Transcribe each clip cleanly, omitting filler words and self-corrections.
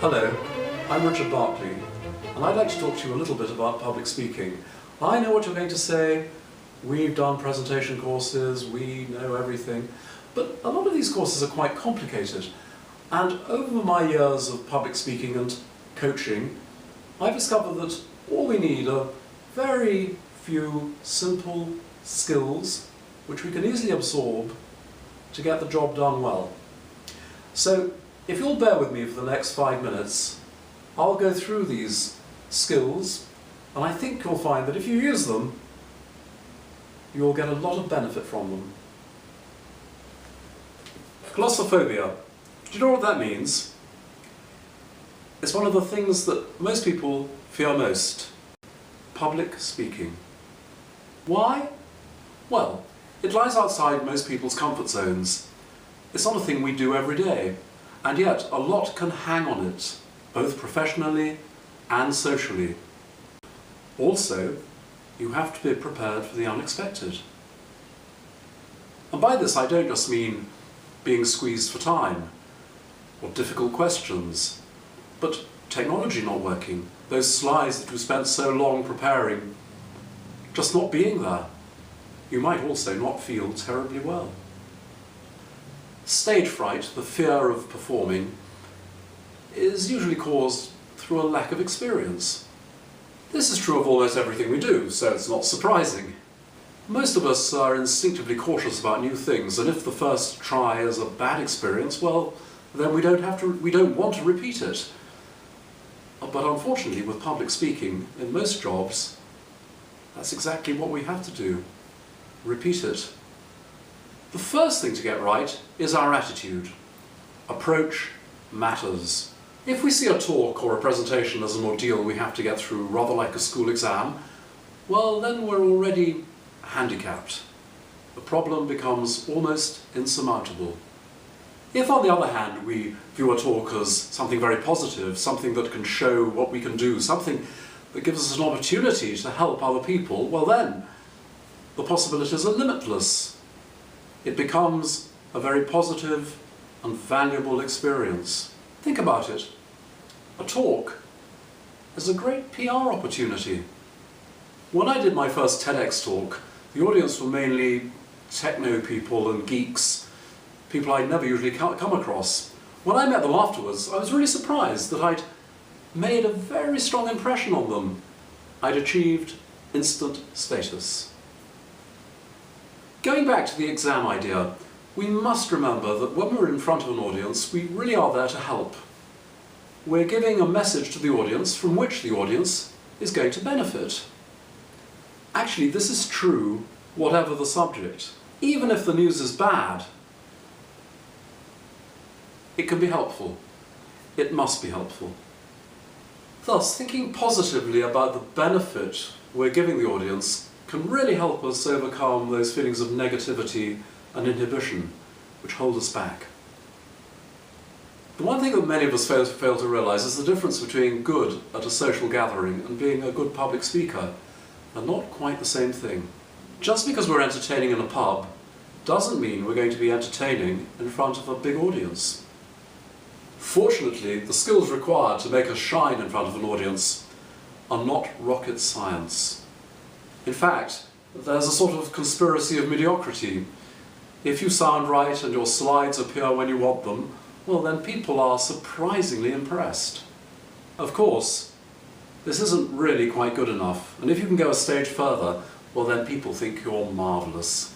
Hello, I'm Richard Berkeley, and I'd like to talk to you a little bit about public speaking. I know what you're going to say. We've done presentation courses, we know everything, but a lot of these courses are quite complicated. And over my years of public speaking and coaching, I've discovered that all we need are very few simple skills which we can easily absorb to get the job done well. So if you'll bear with me for the next 5 minutes, I'll go through these skills, and I think you'll find that if you use them, you'll get a lot of benefit from them. Glossophobia. Do you know what that means? It's one of the things that most people fear most. Public speaking. Why? Well, it lies outside most people's comfort zones. It's not a thing we do every day, and yet a lot can hang on it, both professionally and socially. Also, you have to be prepared for the unexpected. And by this I don't just mean being squeezed for time, or difficult questions, but technology not working, those slides that we spent so long preparing, just not being there. You might also not feel terribly well. Stage fright, the fear of performing, is usually caused through a lack of experience. This is true of almost everything we do, so it's not surprising. Most of us are instinctively cautious about new things, and if the first try is a bad experience, well, then we don't want to repeat it. But unfortunately, with public speaking, in most jobs, that's exactly what we have to do. Repeat it. The first thing to get right is our attitude. Approach matters. If we see a talk or a presentation as an ordeal we have to get through, rather like a school exam, well, then we're already handicapped. The problem becomes almost insurmountable. If, on the other hand, we view a talk as something very positive, something that can show what we can do, something that gives us an opportunity to help other people, well then, the possibilities are limitless. It becomes a very positive and valuable experience. Think about it. A talk is a great PR opportunity. When I did my first TEDx talk, the audience were mainly techno people and geeks, people I'd never usually come across. When I met them afterwards, I was really surprised that I'd made a very strong impression on them. I'd achieved instant status. Going back to the exam idea, we must remember that when we're in front of an audience, we really are there to help. We're giving a message to the audience from which the audience is going to benefit. Actually, this is true whatever the subject. Even if the news is bad, it can be helpful. It must be helpful. Thus, thinking positively about the benefit we're giving the audience can really help us overcome those feelings of negativity and inhibition which hold us back. The one thing that many of us fail to realise is the difference between good at a social gathering and being a good public speaker are not quite the same thing. Just because we're entertaining in a pub doesn't mean we're going to be entertaining in front of a big audience. Fortunately, the skills required to make us shine in front of an audience are not rocket science. In fact, there's a sort of conspiracy of mediocrity. If you sound right and your slides appear when you want them, well then people are surprisingly impressed. Of course, this isn't really quite good enough, and if you can go a stage further, well then people think you're marvellous.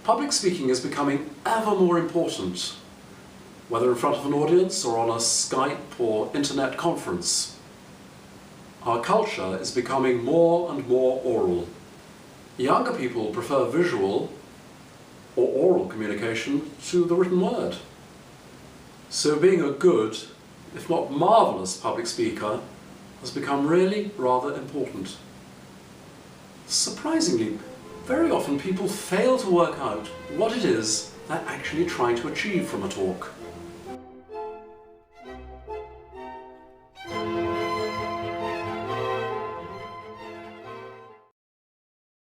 Public speaking is becoming ever more important, whether in front of an audience or on a Skype or internet conference. Our culture is becoming more and more oral. Younger people prefer visual or oral communication to the written word. So being a good, if not marvellous public speaker has become really rather important. Surprisingly, very often people fail to work out what it is they're actually trying to achieve from a talk.